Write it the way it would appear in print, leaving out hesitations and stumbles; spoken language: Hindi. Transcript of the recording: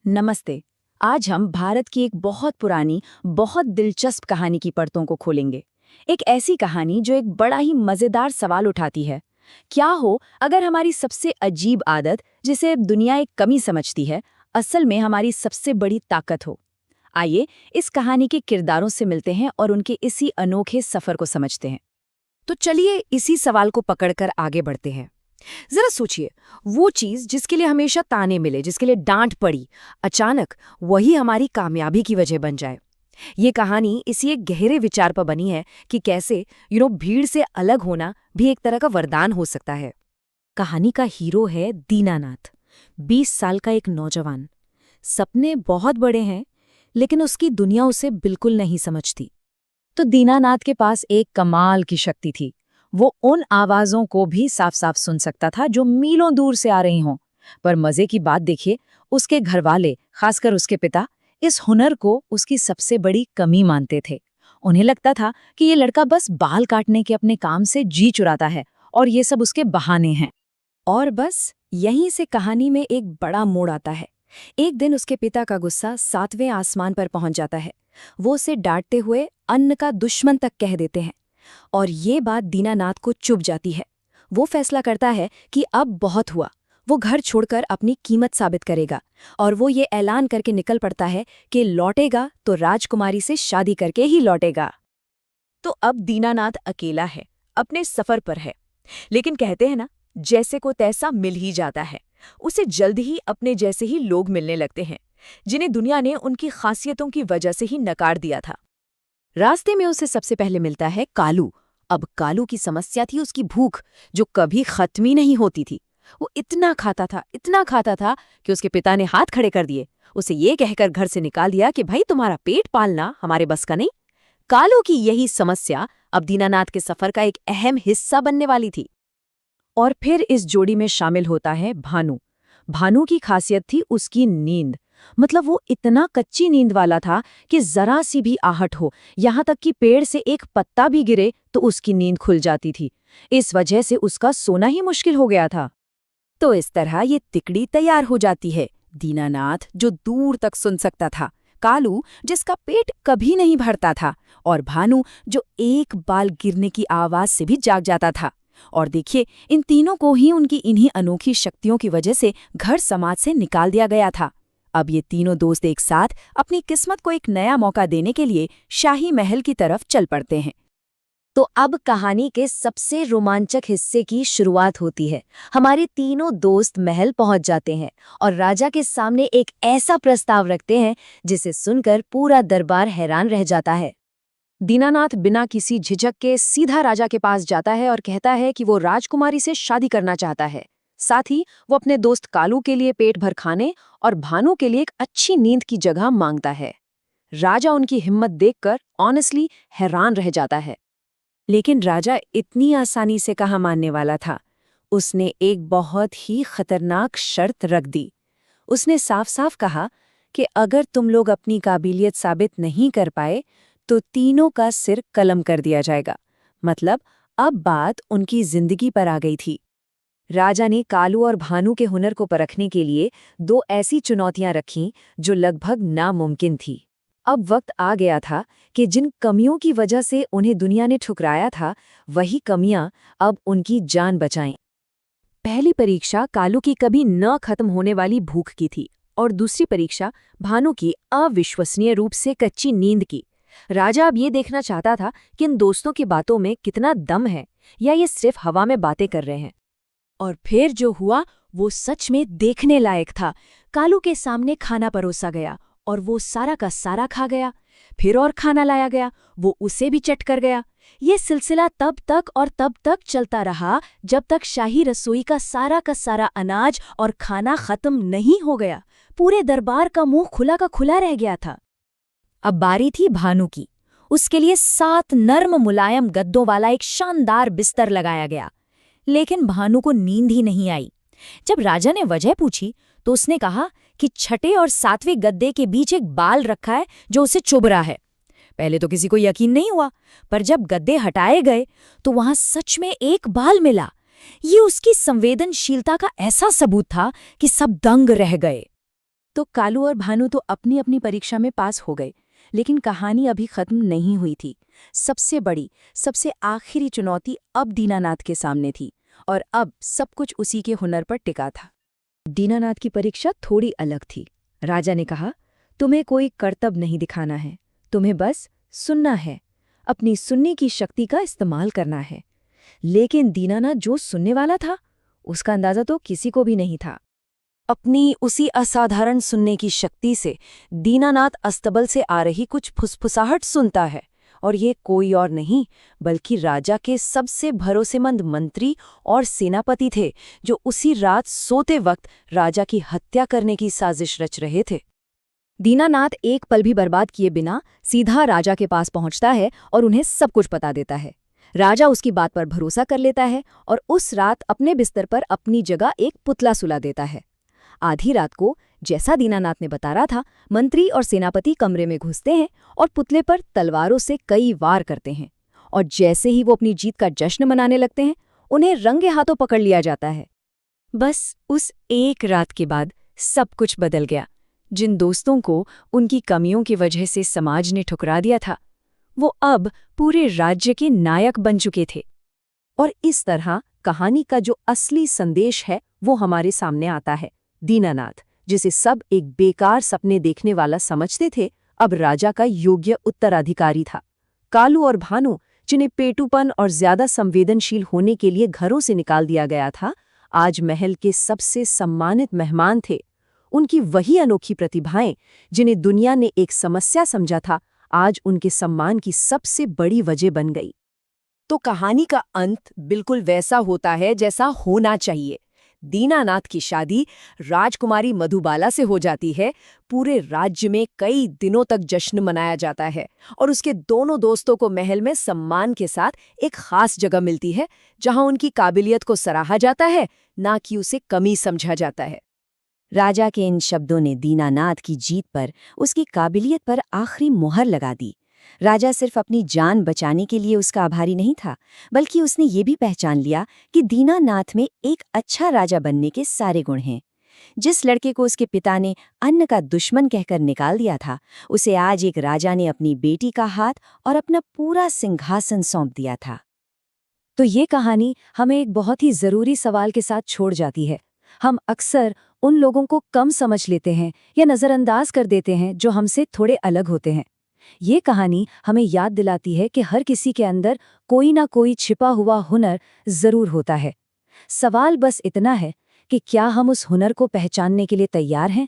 नमस्ते। आज हम भारत की एक बहुत पुरानी, बहुत दिलचस्प कहानी की परतों को खोलेंगे। एक ऐसी कहानी जो एक बड़ा ही मजेदार सवाल उठाती है। क्या हो अगर हमारी सबसे अजीब आदत, जिसे दुनिया एक कमी समझती है, असल में हमारी सबसे बड़ी ताकत हो? आइए इस कहानी के किरदारों से मिलते हैं और उनके इसी अनोखे सफर को समझते हैं। तो चलिए इसी सवाल को पकड़कर आगे बढ़ते हैं। जरा सोचिए, वो चीज जिसके लिए हमेशा ताने मिले, जिसके लिए डांट पड़ी, अचानक वही हमारी कामयाबी की वजह बन जाए। ये कहानी इसी एक गहरे विचार पर बनी है कि कैसे भीड़ से अलग होना भी एक तरह का वरदान हो सकता है। कहानी का हीरो है दीनानाथ, 20 साल का एक नौजवान। सपने बहुत बड़े हैं, लेकिन उसकी दुनिया उसे बिल्कुल नहीं समझती। तो दीनानाथ के पास एक कमाल की शक्ति थी। वो उन आवाजों को भी साफ साफ सुन सकता था जो मीलों दूर से आ रही हों। पर मजे की बात देखिए, उसके घरवाले, खासकर उसके पिता, इस हुनर को उसकी सबसे बड़ी कमी मानते थे। उन्हें लगता था कि ये लड़का बस बाल काटने के अपने काम से जी चुराता है और ये सब उसके बहाने हैं। और बस यहीं से कहानी में एक बड़ा मोड़ आता है। एक दिन उसके पिता का गुस्सा 7वें आसमान पर पहुंच जाता है। वो उसे डांटते हुए अन्न का दुश्मन तक कह देते हैं। और ये बात दीनानाथ को चुभ जाती है। वो फैसला करता है कि अब बहुत हुआ। वो घर छोड़कर अपनी कीमत साबित करेगा और वो ये ऐलान करके निकल पड़ता है कि लौटेगा तो राजकुमारी से शादी करके ही लौटेगा। तो अब दीनानाथ अकेला है, अपने सफर पर है। लेकिन कहते हैं ना, जैसे को तैसा मिल ही जाता है। उसे जल्द ही अपने जैसे ही लोग मिलने लगते हैं, जिन्हें दुनिया ने उनकी खासियतों की वजह से ही नकार दिया था। रास्ते में उसे सबसे पहले मिलता है कालू। अब कालू की समस्या थी उसकी भूख, जो कभी खत्म ही नहीं होती थी। वो इतना खाता था कि उसके पिता ने हाथ खड़े कर दिए। उसे ये कहकर घर से निकाल दिया कि भाई, तुम्हारा पेट पालना हमारे बस का नहीं। कालू की यही समस्या अब दीनानाथ के सफर का एक अहम हिस्सा बनने वाली थी। और फिर इस जोड़ी में शामिल होता है भानु। भानु की खासियत थी उसकी नींद। मतलब वो इतना कच्ची नींद वाला था कि जरा सी भी आहट हो, यहाँ तक कि पेड़ से एक पत्ता भी गिरे तो उसकी नींद खुल जाती थी। इस वजह से उसका सोना ही मुश्किल हो गया था। तो इस तरह ये तिकड़ी तैयार हो जाती है। दीनानाथ जो दूर तक सुन सकता था, कालू जिसका पेट कभी नहीं भरता था, और भानु जो एक बाल गिरने की आवाज से भी जाग जाता था। और देखिए, इन तीनों को ही उनकी इन्हीं अनोखी शक्तियों की वजह से घर समाज से निकाल दिया गया था। अब ये तीनों दोस्त एक साथ अपनी किस्मत को एक नया मौका देने के लिए शाही महल की तरफ चल पड़ते हैं। तो अब कहानी के सबसे रोमांचक हिस्से की शुरुआत होती है। हमारे तीनों दोस्त महल पहुंच जाते हैं और राजा के सामने एक ऐसा प्रस्ताव रखते हैं जिसे सुनकर पूरा दरबार हैरान रह जाता है। दीनानाथ बिना किसी झिझक के सीधा राजा के पास जाता है और कहता है कि वो राजकुमारी से शादी करना चाहता है। साथ ही वो अपने दोस्त कालू के लिए पेट भर खाने और भानु के लिए एक अच्छी नींद की जगह मांगता है। राजा उनकी हिम्मत देखकर ऑनेस्टली हैरान रह जाता है। लेकिन राजा इतनी आसानी से कहाँ मानने वाला था। उसने एक बहुत ही खतरनाक शर्त रख दी। उसने साफ साफ कहा कि अगर तुम लोग अपनी काबिलियत साबित नहीं कर पाए तो तीनों का सिर कलम कर दिया जाएगा। मतलब अब बात उनकी जिंदगी पर आ गई थी। राजा ने कालू और भानु के हुनर को परखने के लिए 2 ऐसी चुनौतियां रखीं जो लगभग नामुमकिन थी। अब वक्त आ गया था कि जिन कमियों की वजह से उन्हें दुनिया ने ठुकराया था, वही कमियां अब उनकी जान बचाएं। पहली परीक्षा कालू की कभी न खत्म होने वाली भूख की थी और दूसरी परीक्षा भानु की अविश्वसनीय रूप से कच्ची नींद की। राजा अब ये देखना चाहता था कि इन दोस्तों की बातों में कितना दम है या ये सिर्फ हवा में बातें कर रहे हैं। और फिर जो हुआ वो सच में देखने लायक था। कालू के सामने खाना परोसा गया और वो सारा का सारा खा गया। फिर और खाना लाया गया, वो उसे भी चट कर गया। ये सिलसिला तब तक चलता रहा जब तक शाही रसोई का सारा अनाज और खाना खत्म नहीं हो गया। पूरे दरबार का मुंह खुला का खुला रह गया था। अब बारी थी भानु की। उसके लिए 7 नर्म मुलायम गद्दों वाला एक शानदार बिस्तर लगाया गया। लेकिन भानु को नींद ही नहीं आई। जब राजा ने वजह पूछी तो उसने कहा कि 6 और 7वें गद्दे के बीच एक बाल रखा है जो उसे चुभ रहा है। पहले तो किसी को यकीन नहीं हुआ, पर जब गद्दे हटाए गए तो वहां सच में एक बाल मिला। ये उसकी संवेदनशीलता का ऐसा सबूत था कि सब दंग रह गए। तो कालू और भानु तो अपनी अपनी परीक्षा में पास हो गए, लेकिन कहानी अभी खत्म नहीं हुई थी। सबसे बड़ी, सबसे आखिरी चुनौती अब दीनानाथ के सामने थी, और अब सब कुछ उसी के हुनर पर टिका था। दीनानाथ की परीक्षा थोड़ी अलग थी। राजा ने कहा, तुम्हें कोई कर्तव्य नहीं दिखाना है, तुम्हें बस सुनना है, अपनी सुनने की शक्ति का इस्तेमाल करना है। लेकिन दीनानाथ जो सुनने वाला था, उसका अंदाजा तो किसी को भी नहीं था। अपनी उसी असाधारण सुनने की शक्ति से दीनानाथ अस्तबल से आ रही कुछ फुसफुसाहट सुनता है, और ये कोई और नहीं बल्कि राजा के सबसे भरोसेमंद मंत्री और सेनापति थे, जो उसी रात सोते वक्त राजा की हत्या करने की साजिश रच रहे थे। दीनानाथ एक पल भी बर्बाद किए बिना सीधा राजा के पास पहुंचता है और उन्हें सब कुछ बता देता है। राजा उसकी बात पर भरोसा कर लेता है और उस रात अपने बिस्तर पर अपनी जगह एक पुतला सुला देता है। आधी रात को, जैसा दीनानाथ ने बताया था, मंत्री और सेनापति कमरे में घुसते हैं और पुतले पर तलवारों से कई वार करते हैं, और जैसे ही वो अपनी जीत का जश्न मनाने लगते हैं, उन्हें रंगे हाथों पकड़ लिया जाता है। बस उस एक रात के बाद सब कुछ बदल गया। जिन दोस्तों को उनकी कमियों की वजह से समाज ने ठुकरा दिया था, वो अब पूरे राज्य के नायक बन चुके थे। और इस तरह कहानी का जो असली संदेश है वो हमारे सामने आता है। दीनानाथ, जिसे सब एक बेकार सपने देखने वाला समझते थे, अब राजा का योग्य उत्तराधिकारी था। कालू और भानु, जिन्हें पेटूपन और ज्यादा संवेदनशील होने के लिए घरों से निकाल दिया गया था, आज महल के सबसे सम्मानित मेहमान थे। उनकी वही अनोखी प्रतिभाएं, जिन्हें दुनिया ने एक समस्या समझा था, आज उनके सम्मान की सबसे बड़ी वजह बन गई। तो कहानी का अंत बिल्कुल वैसा होता है जैसा होना चाहिए। दीनानाथ की शादी राजकुमारी मधुबाला से हो जाती है। पूरे राज्य में कई दिनों तक जश्न मनाया जाता है और उसके दोनों दोस्तों को महल में सम्मान के साथ एक खास जगह मिलती है, जहां उनकी काबिलियत को सराहा जाता है, ना कि उसे कमी समझा जाता है। राजा के इन शब्दों ने दीनानाथ की जीत पर, उसकी काबिलियत पर आखिरी मुहर लगा दी। राजा सिर्फ अपनी जान बचाने के लिए उसका आभारी नहीं था, बल्कि उसने ये भी पहचान लिया कि दीनानाथ में एक अच्छा राजा बनने के सारे गुण हैं। जिस लड़के को उसके पिता ने अन्न का दुश्मन कहकर निकाल दिया था, उसे आज एक राजा ने अपनी बेटी का हाथ और अपना पूरा सिंहासन सौंप दिया था। तो ये कहानी हमें एक बहुत ही ज़रूरी सवाल के साथ छोड़ जाती है। हम अक्सर उन लोगों को कम समझ लेते हैं या नज़रअंदाज कर देते हैं जो हमसे थोड़े अलग होते हैं। ये कहानी हमें याद दिलाती है कि हर किसी के अंदर कोई ना कोई छिपा हुआ हुनर ज़रूर होता है। सवाल बस इतना है कि क्या हम उस हुनर को पहचानने के लिए तैयार हैं?